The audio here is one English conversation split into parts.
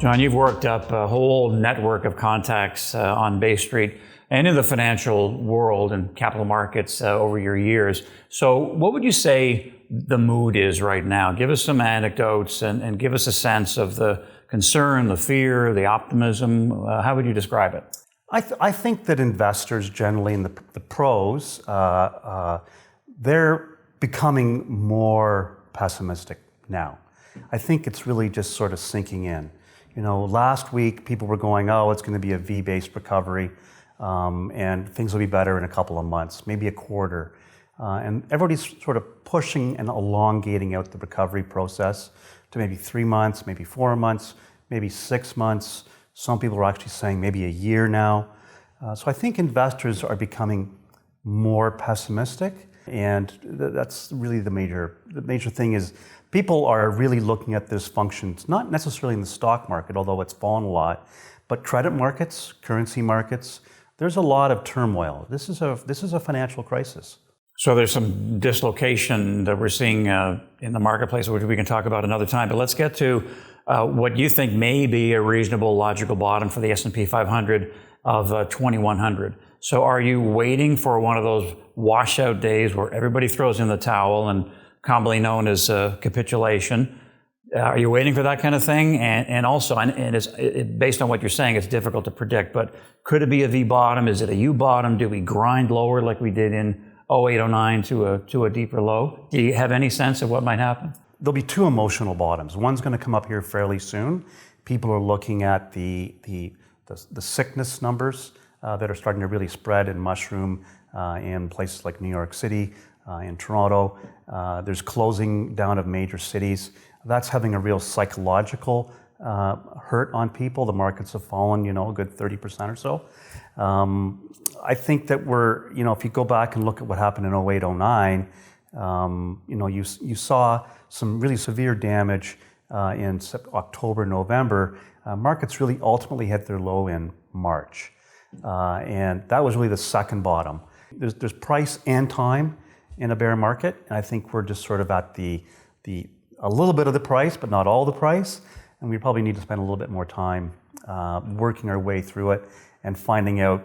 John, you've worked up a whole network of contacts on Bay Street and in the financial world and capital markets over your years. So what would you say the mood is right now? Give us some anecdotes and give us a sense of the concern, the fear, the optimism. How would you describe it? I think that investors generally, and the pros, they're becoming more pessimistic now. I think it's really just sort of sinking in. You know, last week people were going, oh, it's going to be a V-based recovery and things will be better in a couple of months, maybe a quarter. And everybody's sort of pushing and elongating out the recovery process to maybe 3 months, maybe 4 months, maybe 6 months. Some people are actually saying maybe a year now. So I think investors are becoming more pessimistic, and that's really the major thing is people are really looking at this functions, not necessarily in the stock market, although it's fallen a lot, but credit markets, currency markets. There's a lot of turmoil. This is a financial crisis. So there's some dislocation that we're seeing in the marketplace, which we can talk about another time. But let's get to what you think may be a reasonable, logical bottom for the S&P 500 of 2100. So are you waiting for one of those washout days where everybody throws in the towel and commonly known as capitulation? Are you waiting for that kind of thing? And also, based on what you're saying, it's difficult to predict, but could it be a V bottom? Is it a U bottom? Do we grind lower like we did in 08, 09 to a deeper low? Do you have any sense of what might happen? There'll be two emotional bottoms. One's going to come up here fairly soon. People are looking at the sickness numbers that are starting to really spread and mushroom in places like New York City, in Toronto. There's closing down of major cities. That's having a real psychological hurt on people. The markets have fallen, a good 30% or so. I think that if you go back and look at what happened in 08, 09, you saw some really severe damage in October, November. Markets really ultimately hit their low in March. And that was really the second bottom. There's price and time in a bear market, and I think we're just sort of at a little bit of the price, but not all the price, and we probably need to spend a little bit more time working our way through it and finding out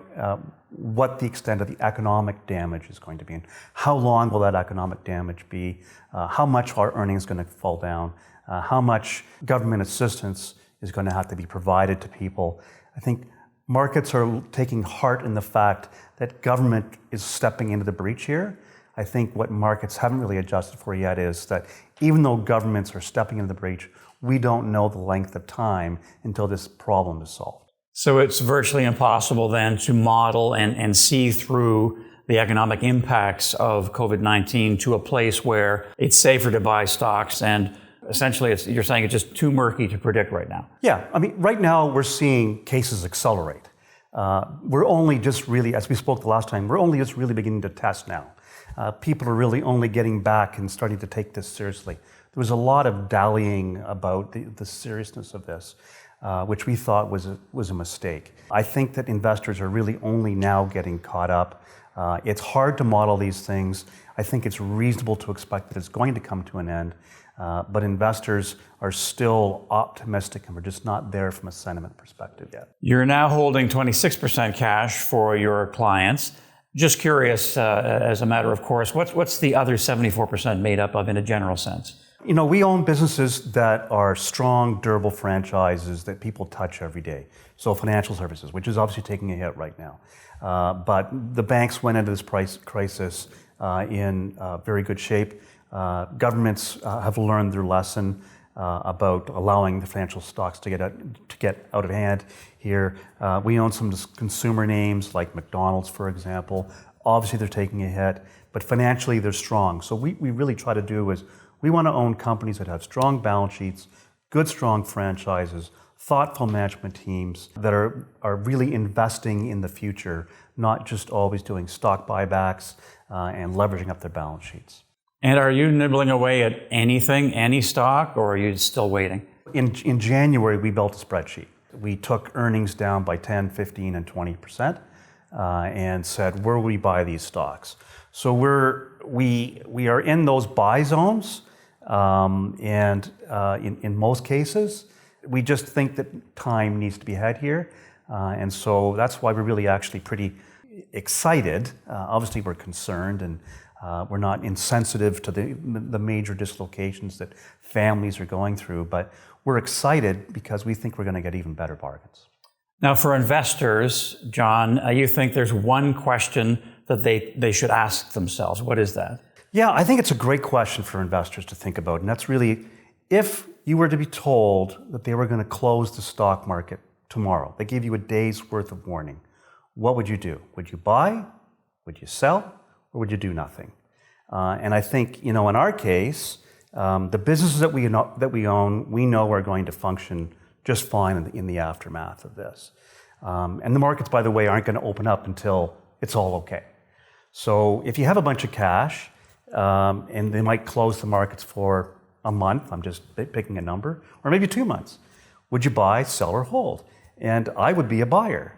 what the extent of the economic damage is going to be, and how long will that economic damage be, how much our earnings is going to fall down, how much government assistance is going to have to be provided to people. I think markets are taking heart in the fact that government is stepping into the breach here. I think what markets haven't really adjusted for yet is that even though governments are stepping into the breach, we don't know the length of time until this problem is solved. So it's virtually impossible then to model and see through the economic impacts of COVID-19 to a place where it's safer to buy stocks, and essentially you're saying it's just too murky to predict right now. Yeah, I mean, right now we're seeing cases accelerate. We're only just really, as we spoke the last time, we're only just really beginning to test now. People are really only getting back and starting to take this seriously. There was a lot of dallying about the seriousness of this, which we thought was a mistake. I think that investors are really only now getting caught up. It's hard to model these things. I think it's reasonable to expect that it's going to come to an end, but investors are still optimistic, and we're just not there from a sentiment perspective yet. You're now holding 26% cash for your clients. Just curious, as a matter of course, what's the other 74% made up of in a general sense? We own businesses that are strong, durable franchises that people touch every day. So financial services, which is obviously taking a hit right now. But the banks went into this crisis in very good shape. Governments have learned their lesson about allowing the financial stocks to get out of hand here. We own some consumer names like McDonald's, for example. Obviously, they're taking a hit, but financially, they're strong. So we really try to do is we want to own companies that have strong balance sheets, good, strong franchises, thoughtful management teams that are really investing in the future, not just always doing stock buybacks and leveraging up their balance sheets. And are you nibbling away at anything, any stock, or are you still waiting? In January, we built a spreadsheet. We took earnings down by 10, 15, and 20% and said, where will we buy these stocks? So we are in those buy zones, and in most cases, we just think that time needs to be had here. And so that's why we're really actually pretty excited. Obviously, we're concerned, and we're not insensitive to the major dislocations that families are going through, but we're excited because we think we're going to get even better bargains. Now, for investors, John, you think there's one question that they should ask themselves. What is that? Yeah, I think it's a great question for investors to think about, and that's really, if you were to be told that they were going to close the stock market tomorrow, they gave you a day's worth of warning, what would you do? Would you buy? Would you sell? Or would you do nothing? And I think, in our case, the businesses that we own, we know are going to function just fine in the aftermath of this. And the markets, by the way, aren't going to open up until it's all okay. So if you have a bunch of cash, and they might close the markets for a month, I'm just picking a number, or maybe 2 months, would you buy, sell, or hold? And I would be a buyer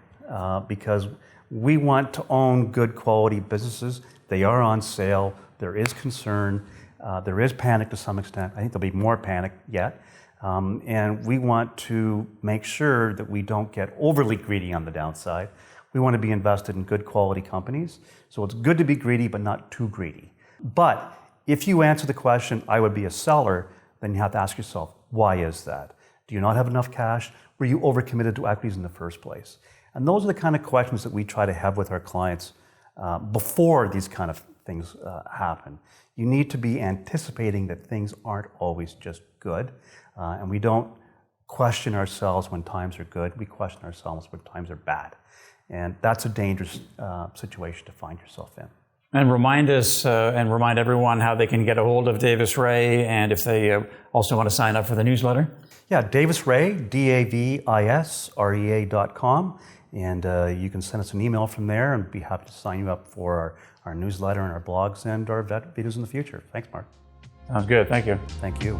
because we want to own good quality businesses. They are on sale. There is concern. There is panic to some extent. I think there'll be more panic yet. And we want to make sure that we don't get overly greedy on the downside. We want to be invested in good quality companies. So it's good to be greedy, but not too greedy. But if you answer the question, I would be a seller, then you have to ask yourself, why is that? Do you not have enough cash? Were you overcommitted to equities in the first place? And those are the kind of questions that we try to have with our clients before these kind of things happen. You need to be anticipating that things aren't always just good. And we don't question ourselves when times are good. We question ourselves when times are bad. And that's a dangerous situation to find yourself in. And remind us and remind everyone how they can get a hold of Davis Ray, and if they also want to sign up for the newsletter. Yeah, Davis Ray, DavisRea.com. And you can send us an email from there, and be happy to sign you up for our newsletter and our blogs and our videos in the future. Thanks, Mark. Sounds good. Thank you. Thank you.